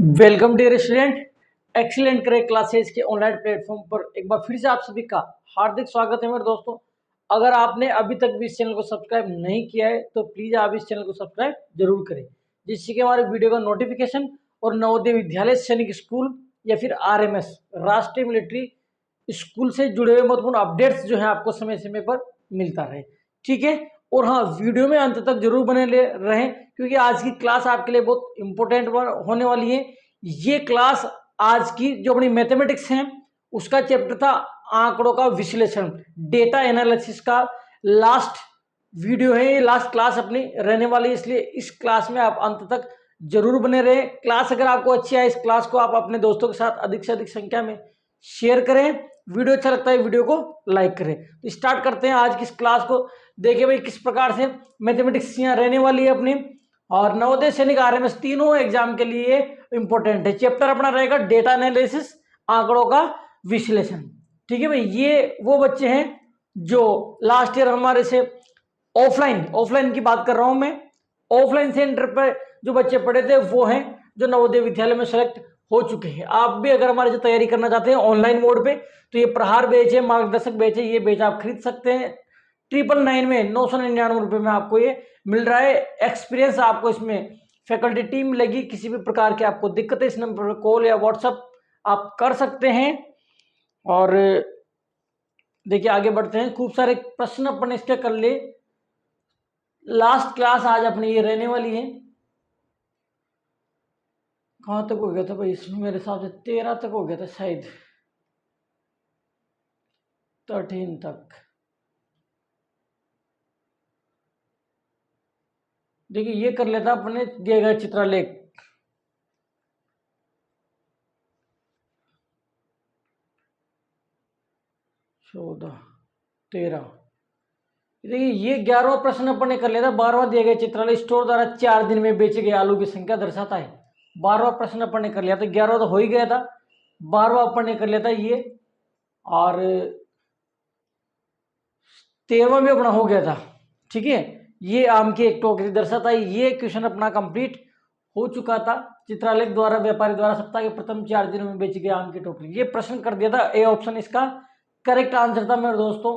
Welcome dear student, excellent correct classes के online platform पर एक बार फिर से आप सभी का हार्दिक स्वागत है मेरे दोस्तों। अगर आपने अभी तक भी इस चैनल को सब्सक्राइब नहीं किया है तो प्लीज़ आप इस चैनल को सब्सक्राइब जरूर करें, जिससे कि हमारे वीडियो का नोटिफिकेशन और नवोदय विद्यालय सैनिक स्कूल या फिर RMS राष्ट्रीय मिलिट्री स्कूल से जुड़े हुए महत्वपूर्ण अपडेट्स जो है आपको समय समय पर मिलता रहे। ठीक है, और हाँ, वीडियो में अंत तक जरूर बने रहें क्योंकि आज की क्लास आपके लिए बहुत इंपॉर्टेंट होने वाली है। ये क्लास आज की जो अपनी मैथमेटिक्स है उसका चैप्टर था आंकड़ों का विश्लेषण, डेटा एनालिसिस का लास्ट वीडियो है, ये लास्ट क्लास अपनी रहने वाली है, इसलिए इस क्लास में आप अंत तक जरूर बने रहे। क्लास अगर आपको अच्छी आए, इस क्लास को आप अपने दोस्तों के साथ अधिक से अधिक संख्या में शेयर करें। वीडियो अच्छा लगता है वीडियो को लाइक करें। तो स्टार्ट करते हैं आज की इस क्लास को। देखिए भाई, किस प्रकार से मैथमेटिक्स यहाँ रहने वाली है अपनी, और नवोदय सैनिक RMS तीनों एग्जाम के लिए इंपॉर्टेंट है। चैप्टर अपना रहेगा डेटा एनालिसिस, आंकड़ों का विश्लेषण। ठीक है भाई, ये वो बच्चे हैं जो लास्ट ईयर हमारे से ऑफलाइन की बात कर रहा हूं मैं, ऑफलाइन सेंटर पर जो बच्चे पढ़े थे वो हैं जो नवोदय विद्यालय में सेलेक्ट हो चुके हैं। आप भी अगर हमारे से तैयारी करना चाहते हैं ऑनलाइन मोड पे तो ये प्रहार बैच है, मार्गदर्शक बैच है, ये बैच आप खरीद सकते हैं 999 में, 999 रुपये में आपको ये मिल रहा है। एक्सपीरियंस आपको इसमें फैकल्टी टीम मिलेगी। किसी भी प्रकार की आपको दिक्कत है इस नंबर पर कॉल या व्हाट्सअप आप कर सकते हैं। और देखिए आगे बढ़ते हैं, खूब सारे प्रश्न अपन इसके कर ले। लास्ट क्लास आज अपनी ये रहने वाली है। कहाँ तक हो गया था भाई इसमें, मेरे हिसाब से 13 तक हो गया था शायद, 13 तक। देखिए ये कर लेता अपने दिए गए चित्रलेख। चौदह 13, देखिए ये 11वां प्रश्न अपन ने कर लिया था। 12वां दिया गया चित्रालय स्टोर द्वारा 4 दिन में बेचे गए आलू की संख्या दर्शाता है। 12वां प्रश्न अपन ने कर लिया था, 11वां तो हो ही गया था, 12वां अपन ने कर लिया था ये, और 13वां भी अपना हो गया था। ठीक है, ये आम की एक टोकरी दर्शाता है, ये क्वेश्चन अपना कंप्लीट हो चुका था। चित्रालेख द्वारा व्यापारी द्वारा सप्ताह के प्रथम 4 दिनों में बेची गई आम की टोकरी, ये प्रश्न कर दिया था। ए ऑप्शन इसका करेक्ट आंसर था मेरे दोस्तों।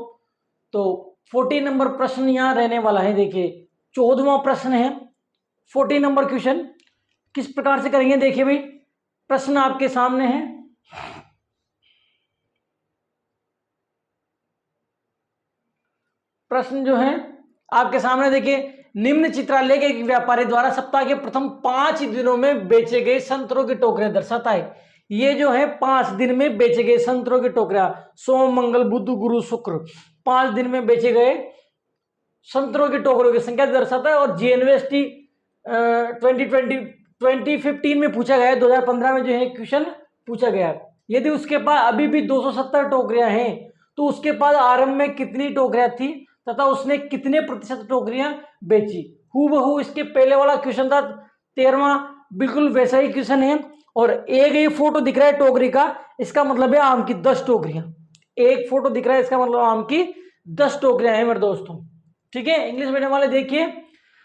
तो 14 नंबर प्रश्न यहाँ रहने वाला है। देखिए 14वां प्रश्न है, 14 नंबर क्वेश्चन किस प्रकार से करेंगे। देखिए भाई, प्रश्न आपके सामने है। प्रश्न जो है आपके सामने, देखिए निम्न चित्रालेख एक व्यापारी द्वारा सप्ताह के प्रथम 5 दिनों में बेचे गए संतरों की टोकरियां दर्शाता है। ये जो है 5 दिन में बेचे गए संतरों की टोकरियां, सोम मंगल बुध गुरु शुक्र, 5 दिन में बेचे गए संतरों की टोकरियों की संख्या दर्शाता है। और GNVST 2015 में पूछा गया है, 2015 में जो है क्वेश्चन पूछा गया है। यदि उसके पास अभी भी 270 टोकरियां हैं तो उसके पास आरंभ में कितनी टोकरियां थी तथा उसने कितने प्रतिशत टोकरियां बेची। हूबहू इसके पहले वाला क्वेश्चन था 13वां, बिल्कुल वैसा ही क्वेश्चन है। और एक ही फोटो दिख रहा है टोकरी का, इसका मतलब है आम की 10 टोकरियां। एक फोटो दिख रहा है, इसका मतलब आम की 10 टोकरियां हैं मेरे दोस्तों। ठीक है, इंग्लिश मीडियम वाले देखिए,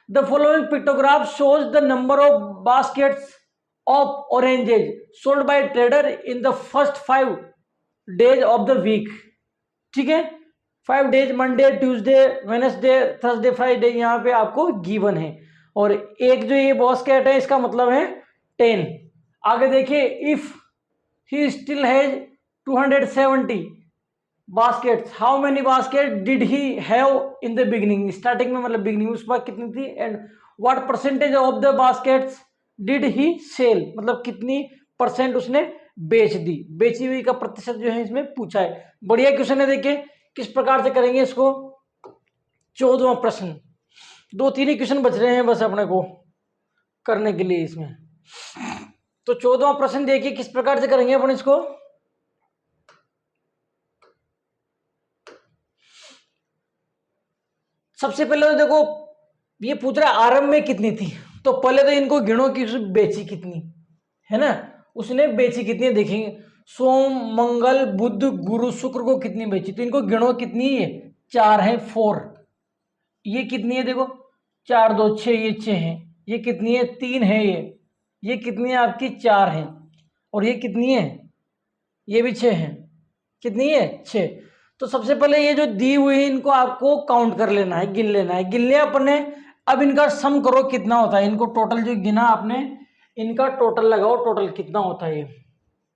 the following pictograph shows the number of baskets of oranges sold by trader in the first 5 days of the week. ठीक है, 5 days, Monday Tuesday Wednesday Thursday Friday, यहाँ पे आपको गिवन है। और एक जो ये बास्केट है इसका मतलब है 10। आगे देखिए, if he still has 270 baskets, how many basket did he have in the beginning, starting में मतलब बिगिनिंग उसके बाद कितनी थी। And what percentage of the baskets did he sell, मतलब कितनी परसेंट उसने बेच दी, बेची हुई का प्रतिशत जो है इसमें पूछा है। बढ़िया क्वेश्चन है, देखिए किस प्रकार से करेंगे इसको। 14वां प्रश्न, 2-3 ही क्वेश्चन बच रहे हैं बस अपने को करने के लिए इसमें। तो 14वां प्रश्न देखिए किस प्रकार से करेंगे अपन इसको। सबसे पहले तो देखो ये पूछ रहा है आरंभ में कितनी थी, तो पहले तो इनको गिनो कि बेची कितनी है ना, उसने बेची कितनी देखेंगे। सोम मंगल बुध गुरु शुक्र को कितनी बेची, तो इनको गिनो कितनी है, 4 है, 4। ये कितनी है देखो, 4 2 6, ये 6 है। ये कितनी है, 3 है ये। ये कितनी है आपकी 4 है, और ये कितनी है, ये भी 6 है। कितनी है 6। तो सबसे पहले ये जो दी हुई है इनको आपको काउंट कर लेना है, गिन लेना है। गिन लिया अपने, अब इनका सम करो कितना होता है। इनको टोटल जो गिना आपने, इनका टोटल लगाओ, टोटल कितना होता है ये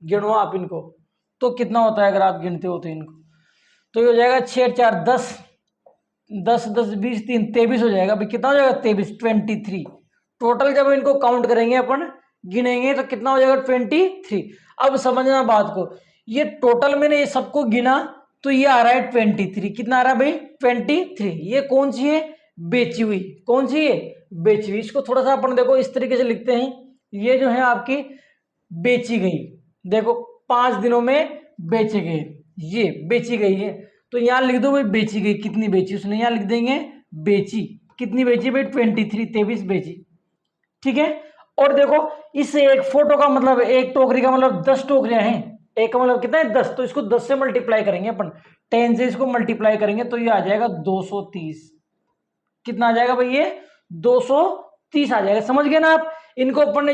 गिनो आप इनको, तो कितना होता है अगर आप गिनते हो तो इनको, तो ये हो जाएगा 6 4 10, 10 10 20 3 23 हो जाएगा भाई। कितना हो जाएगा 23, 23। टोटल जब इनको काउंट करेंगे अपन, गिनेंगे तो कितना हो जाएगा 23। अब समझना बात को, ये टोटल मैंने ये सबको गिना तो ये आ रहा है 23। कितना आ रहा है भाई 23। ये कौन सी है, बेची हुई। कौन सी है, बेची हुई। इसको थोड़ा सा अपन देखो इस तरीके से लिखते हैं, ये जो है आपकी बेची गई, देखो 5 दिनों में बेचे गए, ये बेची गई है। तो यहां लिख दो भाई बेची गई, कितनी बेची उसने, यहां लिख देंगे बेची। कितनी बेची भाई 23, 23 बेची। ठीक है। और देखो इस एक फोटो का मतलब, एक टोकरी का मतलब 10 टोकरियां हैं। एक का मतलब कितना है 10, तो इसको 10 से मल्टीप्लाई करेंगे अपन, 10 से इसको मल्टीप्लाई करेंगे तो ये आ जाएगा 230। कितना आ जाएगा भाई ये 230 आ जाएगा। समझ गए ना आप। इनको अपन ने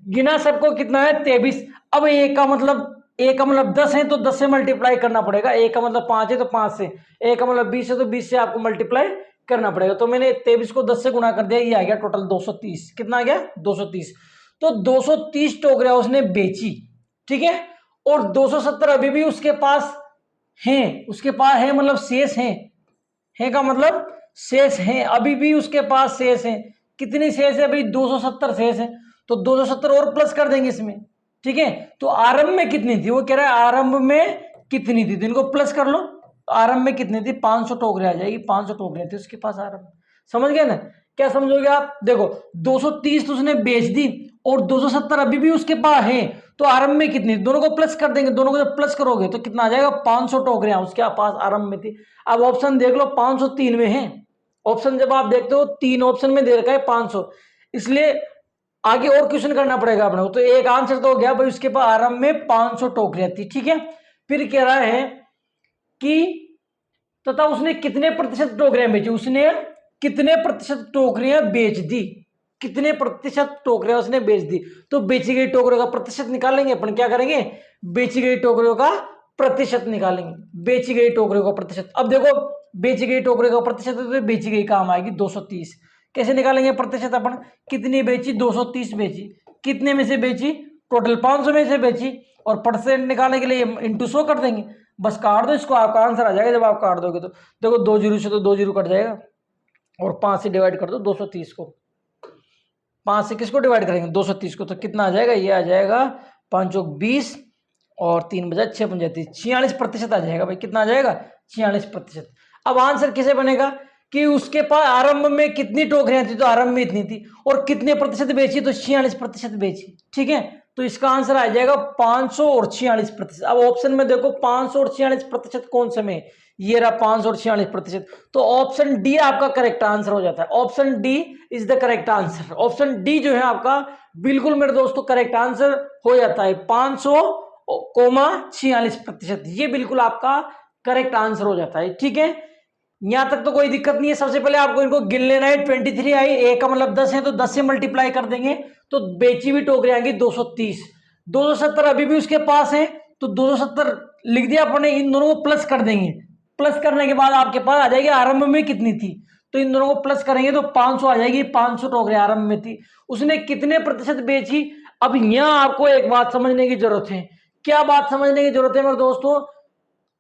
गिना सबको, कितना है 23। अब एक का मतलब, एक का मतलब 10 है तो 10 से मल्टीप्लाई करना पड़ेगा। एक का मतलब 5 है तो 5 से, एक का मतलब 20 है तो 20 से आपको मल्टीप्लाई करना पड़ेगा। तो मैंने 23 को 10 से गुणा कर दिया, ये आ गया टोटल 230। कितना आ गया 230। तो 230 टोकरियां उसने बेची। ठीक है। और 270 अभी भी उसके पास हैं, उसके पास है मतलब शेष है का मतलब शेष है, अभी भी उसके पास शेष है। कितनी शेष है भाई 270 शेष है। तो 270 और प्लस कर देंगे इसमें। ठीक है। तो आरंभ में कितनी थी, वो कह रहा है आरंभ में कितनी थी, तो इनको प्लस कर लो। आरंभ में कितनी थी 500 टोकरियां आ जाएगी, 500 टोकरियां थी उसके पास आरंभ। समझ गए ना। क्या समझोगे आप, देखो 230 तो उसने बेच दी और 270 अभी भी उसके पास है, तो आरंभ में कितनी, दोनों को प्लस कर देंगे। दोनों को जब प्लस करोगे तो कितना आ जाएगा 500 टोकरियां उसके पास आरंभ में थी। अब ऑप्शन देख लो 503 में है। ऑप्शन जब आप देखते हो 3 ऑप्शन में दे रखा है 500, इसलिए आगे और क्वेश्चन करना पड़ेगा अपने को। तो एक आंसर तो हो गया भाई, उसके पास आरंभ में 500 टोकरियां थी। ठीक है। फिर कह रहा है कि तथा उसने कितने प्रतिशत टोकरियां बेची, उसने कितने प्रतिशत टोकरियां बेच दी, कितने प्रतिशत टोकरियां उसने बेच दी। तो बेची गई टोकरियों का प्रतिशत निकालेंगे अपन। क्या करेंगे, बेची गई टोकरियों का प्रतिशत निकालेंगे। बेची गई टोकरियों का प्रतिशत, अब देखो बेची गई टोकरियों का प्रतिशत तो बेची गई काम आएगी 230। कैसे निकालेंगे प्रतिशत अपन, कितनी बेची 230 बेची, कितने में से बेची, टोटल 500 में से बेची, और परसेंट निकालने के लिए इंटू 100 कर देंगे। बस काट दो इसको, आपका आंसर आ जाएगा। जब आप काट दोगे तो देखो 2 जीरो से तो 2 जीरो कट जाएगा, और 5 से डिवाइड कर दो 230 को। 5 से किसको डिवाइड करेंगे 230 को, तो कितना आ जाएगा, ये आ जाएगा 5 चौक 20 और 3 बजा 6 35, 46% आ जाएगा भाई। कितना आ जाएगा 46%। अब आंसर कैसे बनेगा कि उसके पास आरंभ में कितनी टोकरियां थी, तो आरंभ में इतनी थी, और कितने प्रतिशत बेची, तो 46% बेची। ठीक है। तो इसका आंसर आ जाएगा 500 और 46%। अब ऑप्शन में देखो 500 और 46% कौन से में, ये रहा 500 और 46%। तो ऑप्शन डी आपका करेक्ट आंसर हो जाता है। Option D is the correct answer. Option D जो है आपका बिल्कुल मेरे दोस्तों करेक्ट आंसर हो जाता है। 500,46%, ये बिल्कुल आपका करेक्ट आंसर हो जाता है। ठीक है। यहां तक तो कोई दिक्कत नहीं है। सबसे पहले आपको इनको गिन लेना है। 23 आई, ए का मतलब 10 है तो 10 से मल्टीप्लाई कर देंगे, तो बेची हुई टोकरी आएंगी 230। 270 अभी भी उसके पास है, तो 270 लिख दिया अपने, इन दोनों को प्लस कर देंगे। प्लस करने के बाद आपके पास आ जाएगी आरंभ में कितनी थी, तो इन दोनों को प्लस करेंगे तो 500 आ जाएगी। 500 टोकरी आरंभ में थी, उसने कितने प्रतिशत बेची। अब यहां आपको एक बात समझने की जरूरत है। क्या बात समझने की जरूरत है मेरे दोस्तों,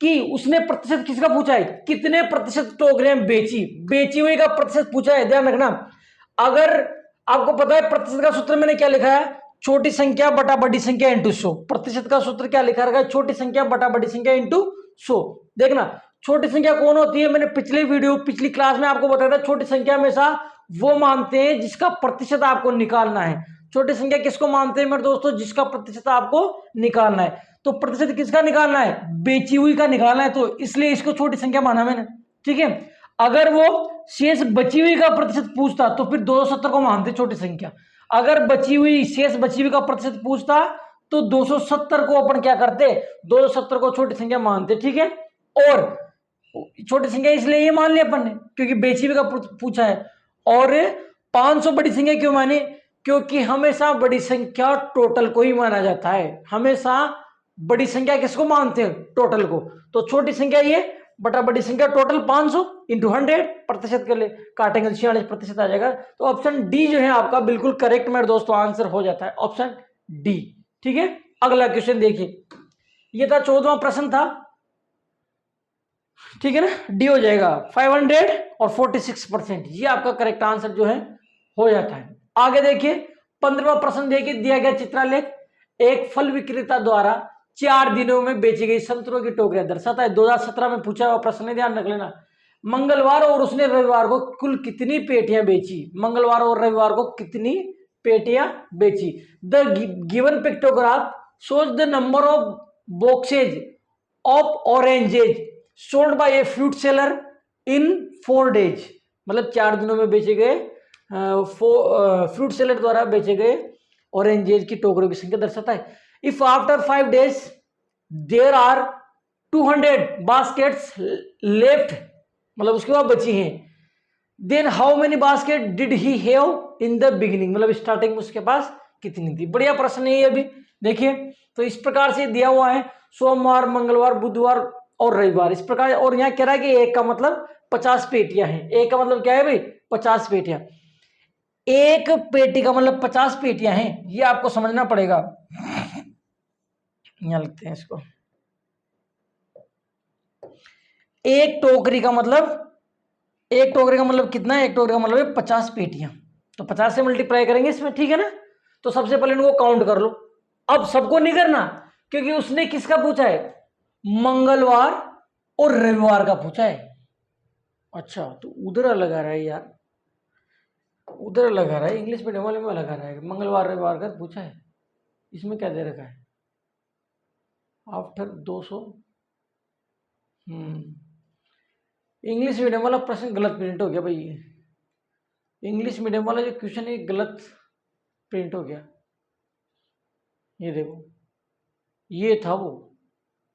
कि उसने प्रतिशत किसका पूछा है, कितने प्रतिशत टोकरियां बेची, बेची हुई का प्रतिशत पूछा है। ध्यान रखना, अगर आपको पता है प्रतिशत का सूत्र मैंने क्या लिखा है, छोटी संख्या बटा बड़ी संख्या इंटू 100। प्रतिशत का सूत्र क्या लिखा है, छोटी संख्या बटा बड़ी संख्या इंटू 100। देखना छोटी संख्या कौन होती है, मैंने पिछली क्लास में आपको बताया था, छोटी संख्या हमेशा वो मानते हैं जिसका प्रतिशत आपको निकालना है। छोटी संख्या किसको मानते हैं मेरे दोस्तों, जिसका प्रतिशत आपको निकालना है। तो प्रतिशत किसका निकालना है, बेची हुई का निकालना है, तो इसलिए इसको छोटी संख्या माना मैंने। ठीक है। अगर वो शेष बची हुई का प्रतिशत पूछता तो फिर 270 को मानते छोटी संख्या। अगर शेष बची हुई का प्रतिशत पूछता तो 270 को अपन क्या करते, 270 को छोटी संख्या मानते। ठीक है। और छोटी संख्या इसलिए ये मान लिया अपन ने क्योंकि बेची हुई का पूछा है। और 500 बड़ी संख्या क्यों माने, क्योंकि हमेशा बड़ी संख्या टोटल को ही माना जाता है। हमेशा बड़ी संख्या किसको मानते हैं? टोटल को। तो छोटी संख्या ये बटा बड़ी संख्या टोटल 500 इंटू 100 प्रतिशत के लिए काटेंगे 46% आ जाएगा। तो ऑप्शन डी जो है आपका बिल्कुल करेक्ट मेरे दोस्तों आंसर हो जाता है, ऑप्शन डी। ठीक है, अगला क्वेश्चन देखिए, ये था 14वां प्रश्न था, ठीक है ना, डी हो जाएगा 500 और 46%, ये आपका करेक्ट आंसर जो है हो जाता है। आगे देखिए 15वां प्रश्न देखिए, दिया गया चित्रालेख एक फल विक्रेता द्वारा 4 दिनों में बेची गई संतरों की टोकरियां दर्शाता है। 2017 में पूछा हुआ प्रश्न है, ध्यान रख लेना। मंगलवार और उसने रविवार को कुल कितनी पेटियां बेची? मंगलवार और रविवार को कितनी पेटियां बेची? The given pictograph shows the number of boxes of oranges sold bye a fruit seller in 4 days, मतलब 4 दिनों में बेचे गए फ्रूट सेलर द्वारा बेचे गए ऑरेंजेज की टोकरियों की संख्या दर्शाता है। If after 5 days there are 200 baskets left, मतलब उसके बाद बची हैं, then how many basket did he have in the beginning, मतलब स्टार्टिंग में उसके पास कितनी थी। बढ़िया प्रश्न है ये अभी देखिए। तो इस प्रकार से दिया हुआ है सोमवार, मंगलवार, बुधवार और रविवार, इस प्रकार। और यहाँ कह रहा है कि एक का मतलब 50 पेटियां हैं। एक का मतलब क्या है भाई? 50 पेटियां। एक पेटी का मतलब 50 पेटियां हैं, ये आपको समझना पड़ेगा। यहां लिखते हैं इसको। एक टोकरी का मतलब कितना है? एक टोकरी का मतलब है 50 पेटियां। तो 50 से मल्टीप्लाई करेंगे इसमें, ठीक है ना। तो सबसे पहले इनको काउंट कर लो। अब सबको नहीं करना, क्योंकि उसने किसका पूछा है? मंगलवार और रविवार का पूछा है। अच्छा, तो उधर लगा रहा है यार, उधर लगा रहा है, इंग्लिश मीडियम वाले में लगा रहा है। मंगलवार रविवार का पूछा है, इसमें क्या दे रखा है? आफ्टर 200। इंग्लिश मीडियम वाला प्रश्न गलत प्रिंट हो गया भाई। ये इंग्लिश मीडियम वाला जो क्वेश्चन है गलत प्रिंट हो गया। ये देखो, ये था वो,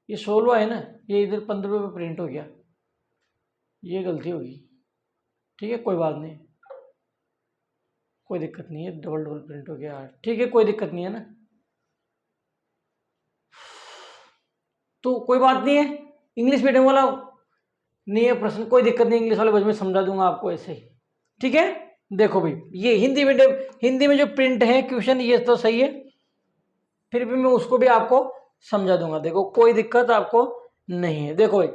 ये 16 है ना, ये इधर 15 पे प्रिंट हो गया, ये गलती होगी। ठीक है, कोई बात नहीं, कोई दिक्कत नहीं है, डबल डबल प्रिंट हो गया। ठीक है, कोई दिक्कत नहीं है ना, तो कोई बात नहीं है। इंग्लिश मीडियम वाला नहीं है प्रश्न, कोई दिक्कत नहीं, इंग्लिश वाले बज में समझा दूंगा आपको ऐसे ही। ठीक है, देखो भाई, ये हिंदी मीडियम, हिंदी में जो प्रिंट है क्वेश्चन ये तो सही है, फिर भी मैं उसको भी आपको समझा दूंगा। देखो कोई दिक्कत आपको नहीं है। देखो भाई,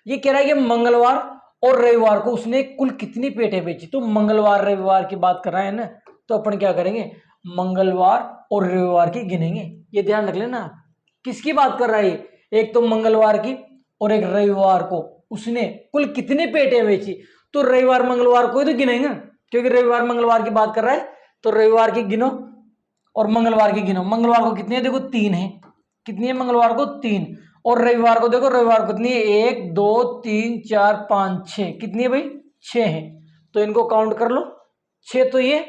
ये कह रहा है कि मंगलवार और रविवार को उसने कुल कितनी पेटें बेची। तो मंगलवार रविवार की बात कर रहा है ना, तो अपन क्या करेंगे? मंगलवार और रविवार की गिनेंगे। ये ध्यान रख लेना, किसकी बात कर रहा है? एक तो मंगलवार की और एक रविवार को उसने कुल कितनी पेटें बेची। तो रविवार मंगलवार को ही तो गिनेंगे, क्योंकि रविवार मंगलवार की बात कर रहा है। तो रविवार की गिनो और मंगलवार की गिनो। मंगलवार को कितनी है? देखो 3 है। कितनी है मंगलवार को? 3। और रविवार को देखो, रविवार को कितनी है? 1 2 3 4 5 6। कितनी है भाई? 6 है। तो इनको काउंट कर लो, 6 तो ये,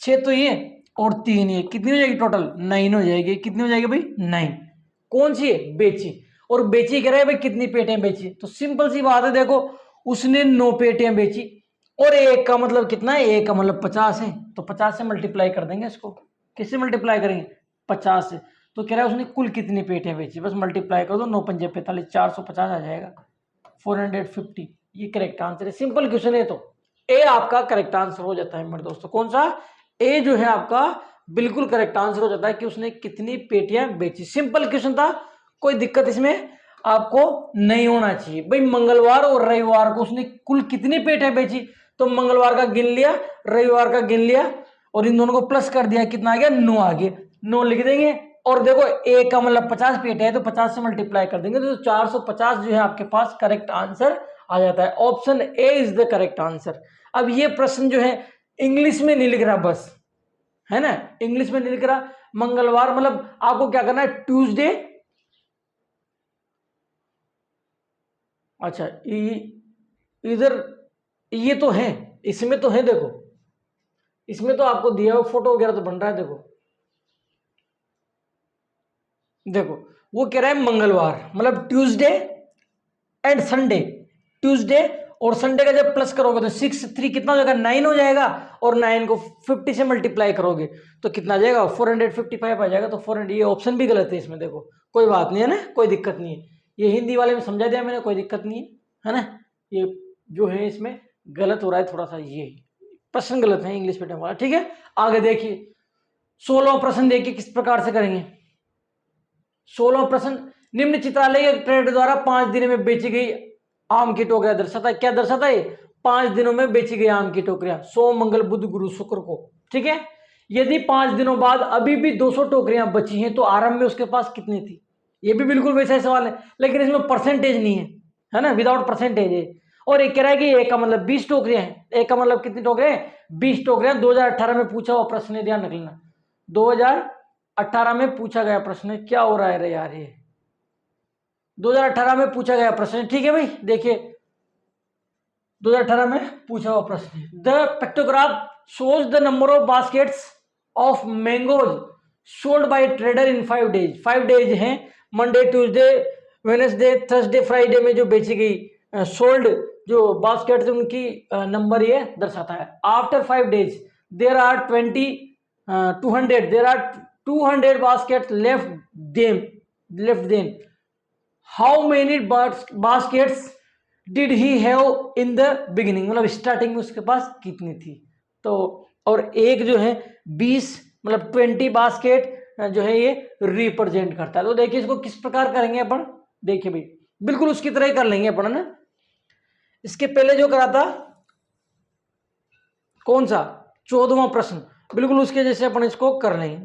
6 तो ये और 3 ये, कितनी हो जाएगी टोटल? 9 हो जाएगी। कितनी हो जाएगी भाई? 9। कौन सी है? बेची। और बेची कह रहे हैं भाई कितनी पेटियां बेची, तो सिंपल सी बात है, देखो उसने 9 पेटियां बेची और एक का मतलब कितना है? एक का मतलब 50 है। तो 50 से मल्टीप्लाई कर देंगे इसको। किससे मल्टीप्लाई करेंगे? 50 से। तो कह रहा है उसने कुल कितनी पेटियां बेची, बस मल्टीप्लाई कर दो, 9 पंजे 45, 450 आ जाएगा, 450। ये करेक्ट आंसर है, सिंपल क्वेश्चन है। तो ए आपका करेक्ट आंसर हो जाता है मेरे दोस्तों। कौन सा? ए जो है आपका बिल्कुल करेक्ट आंसर हो जाता है कि उसने कितनी पेटियां बेची। सिंपल क्वेश्चन था, कोई दिक्कत इसमें आपको नहीं होना चाहिए। भाई मंगलवार और रविवार को उसने कुल कितनी पेटियां बेची, तो मंगलवार का गिन लिया, रविवार का गिन लिया और इन दोनों को प्लस कर दिया, कितना आ गया? 9 आ गया। 9 लिख देंगे। और देखो एक का मतलब 50 पेट है, तो 50 से मल्टीप्लाई कर देंगे तो 450 जो है आपके पास करेक्ट आंसर आ जाता है। Option A is the correct answer. अब ये प्रश्न जो है इंग्लिश में नहीं लिख रहा, बस है ना, इंग्लिश में नहीं लिख रहा। मंगलवार मतलब आपको क्या करना है? ट्यूसडे, अच्छा इधर ये तो है, इसमें तो है, देखो इसमें तो आपको दिया हुआ फोटो वगैरह तो बन रहा है। देखो देखो वो कह रहा है मंगलवार मतलब ट्यूसडे एंड संडे, ट्यूसडे और संडे का जब प्लस करोगे तो 6 3 कितना हो जाएगा 9 हो जाएगा, और 9 को 50 से मल्टीप्लाई करोगे तो कितना आ जाएगा 455 आ जाएगा। तो 400, ये ऑप्शन भी गलत है इसमें, देखो कोई बात नहीं है ना, कोई दिक्कत नहीं है, ये हिंदी वाले में समझा दिया मैंने, कोई दिक्कत नहीं है ना। ये जो है इसमें गलत हो रहा है थोड़ा सा, ये प्रश्न गलत है इंग्लिश मीडियम वाला, ठीक है। आगे देखिए 16वां प्रश्न देखिए किस प्रकार से करेंगे। 16वां प्रश्न, निम्न चित्रालय ट्रेड द्वारा 5 दिनों में बेची गई आम की टोकरियां दर्शाता है। क्या दर्शाता है? 5 दिनों में बेची गई आम की टोकरियां, सोम मंगल बुध गुरु शुक्र को, ठीक है। यदि 5 दिनों बाद अभी भी 200 टोकरियां बची हैं तो आरंभ में उसके पास कितनी थी? ये भी बिल्कुल वैसा ही सवाल है, लेकिन इसमें परसेंटेज नहीं है ना, विदाउट परसेंटेज है। और एक कह रहा है कि एक का मतलब 20 टोकरियां हैं, एक का मतलब कितनी टोकरियां? 20 टोकरियां। 2018 में पूछा हुआ प्रश्न है, ध्यान रखना, 2018 में पूछा गया प्रश्न है। क्या हो रहा है रे यार, ये 2018 में पूछा गया प्रश्न, ठीक है भाई। देखिए 2018 में पूछा हुआ प्रश्न है। The pictograph shows the number of baskets of mangoes sold by trader in 5 days. 5 days हैं, Monday Tuesday Wednesday Thursday Friday में जो बेची गई सोल्ड जो बास्केट्स उनकी नंबर ये दर्शाता है। After 5 days there are 200 there are 200 basket left then how many baskets did he have in the beginning, मतलब स्टार्टिंग में उसके पास कितनी थी। तो और एक जो है 20 मतलब 20 बास्केट जो है ये रिप्रेजेंट करता है। तो देखिए इसको किस प्रकार करेंगे अपन, देखिए भाई बिल्कुल उसकी तरह ही कर लेंगे अपन ना। इसके पहले जो करा था कौन सा 14वां प्रश्न, बिल्कुल उसके जैसे अपन इसको कर लेंगे।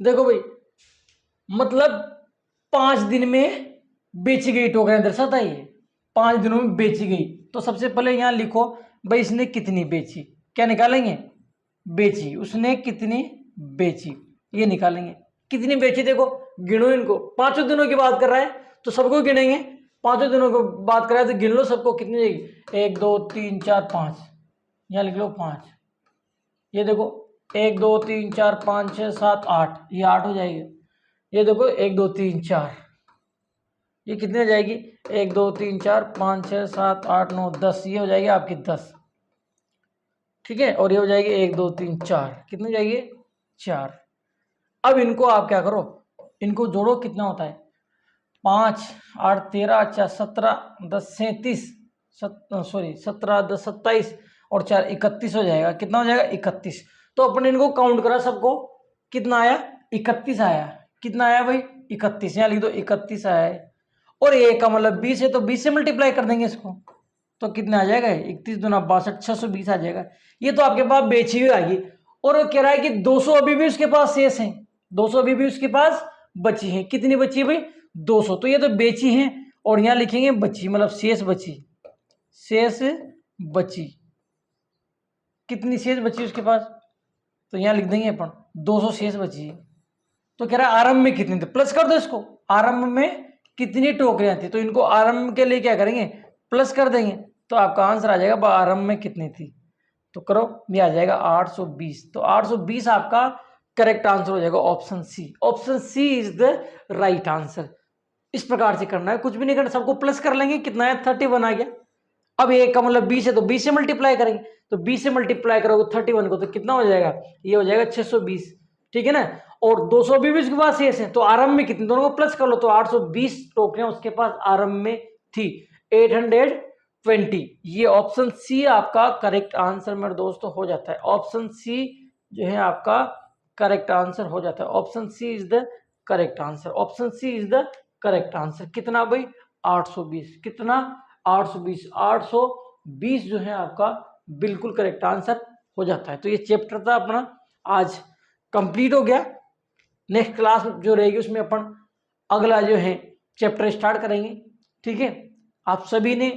देखो भाई मतलब 5 दिन में बेची गई टोकरियां दर्शाता है, ये 5 दिनों में बेची गई। तो सबसे पहले यहां लिखो भाई इसने कितनी बेची, क्या निकालेंगे? बेची, उसने कितनी बेची, ये निकालेंगे। कितनी बेची देखो, गिनो इनको, 5 दिनों की बात कर रहा है तो सबको गिनेंगे। 5 दिनों की बात कर रहा है तो गिन लो सबको, कितनी जाएगी 1 2 3 4 5, यहाँ लिख लो 5। ये देखो 1 2 3 4 5 6 7 8, ये 8 हो जाएगी। ये देखो 1 2 3 4, ये कितने हो जाएगी 1 2 3 4 5 6 7 8 9 10, ये हो जाएगी आपकी 10, ठीक है। और ये हो जाएगी 1 2 3 4, कितने हो जाएगी 4। अब इनको आप क्या करो, इनको जोड़ो, कितना होता है 5 8 13 अच्छा 17 10 37 17 10 27 और 4 31 हो जाएगा। कितना हो जाएगा 31। तो अपन इनको काउंट करा सबको, कितना आया 31 आया। कितना आया भाई 31, यहाँ लिख दो 31 आया है। और ए का मतलब 20 है तो 20 से मल्टीप्लाई कर देंगे इसको, तो कितना आ जाएगा 31 दूना 62 620 आ जाएगा। ये तो आपके पास बेची हुई आएगी। और वो कह रहा है कि 200 अभी भी उसके पास शेष है, 200 अभी भी उसके पास बची है। कितनी बची है भाई 200, तो ये तो बेची है और यहाँ लिखेंगे बची, मतलब शेष बची, शेष बची। कितनी शेष बची उसके पास, तो यहाँ लिख देंगे अपन 200 शेष बची है। तो कह रहा है आरंभ में कितनी थी, प्लस कर दो इसको, आरंभ में कितनी टोकरियां थी। तो इनको आरंभ के लिए क्या करेंगे प्लस कर देंगे, तो आपका आंसर आ जाएगा आरंभ में कितनी थी। तो करो, ये आ जाएगा 820। तो 820 आपका करेक्ट आंसर हो जाएगा option C. Option C is the right answer. इस प्रकार से करना है, कुछ भी नहीं करना, सबको प्लस कर लेंगे। कितना है 31 आ गया। अब ए का मतलब 20 है तो 20 से मल्टीप्लाई करेंगे, तो 20 से मल्टीप्लाई करोगे 31 को तो कितना हो जाएगा, ये हो जाएगा 620, ठीक है ना। और 200 भी उसके पास शेष है, तो आरंभ में कितने, दोनों को प्लस कर लो, तो 820 टोकरियां उसके पास आरंभ में थी 820। ये ऑप्शन सी आपका करेक्ट आंसर मेरे दोस्तों हो जाता है। ऑप्शन सी जो है आपका करेक्ट आंसर हो जाता है। Option C is the correct answer. Option C is the correct answer. कितना भाई 820, कितना 820, 820 जो है आपका बिल्कुल करेक्ट आंसर हो जाता है। तो ये चैप्टर था अपना आज कंप्लीट हो गया। नेक्स्ट क्लास जो रहेगी उसमें अपन अगला जो है चैप्टर स्टार्ट करेंगे, ठीक है। आप सभी ने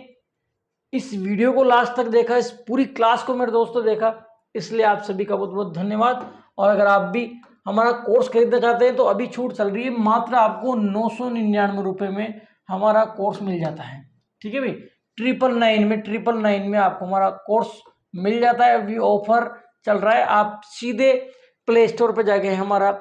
इस वीडियो को लास्ट तक देखा, इस पूरी क्लास को मेरे दोस्तों देखा, इसलिए आप सभी का बहुत बहुत धन्यवाद। और अगर आप भी हमारा कोर्स खरीदना चाहते हैं तो अभी छूट चल रही है, मात्र आपको 999 रुपये में हमारा कोर्स मिल जाता है, ठीक है भाई। 999 में आपको हमारा कोर्स मिल जाता है। अभी ऑफर चल रहा है, आप सीधे प्ले स्टोर पर जाके हमारा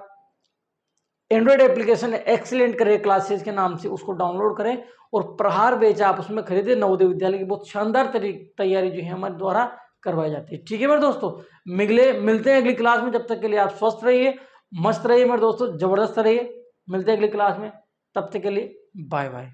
Android application excellent career classes के नाम से उसको डाउनलोड करें और प्रहार बैच आप उसमें खरीदे। नवोदय विद्यालय की बहुत शानदार तैयारी जो है हमारे द्वारा करवाई जाती है। ठीक है मेरे दोस्तों, मिलते हैं अगली क्लास में। जब तक के लिए आप स्वस्थ रहिए, मस्त रहिए मेरे दोस्तों, जबरदस्त रहिए। मिलते हैं अगली क्लास में, तब तक के लिए बाय बाय।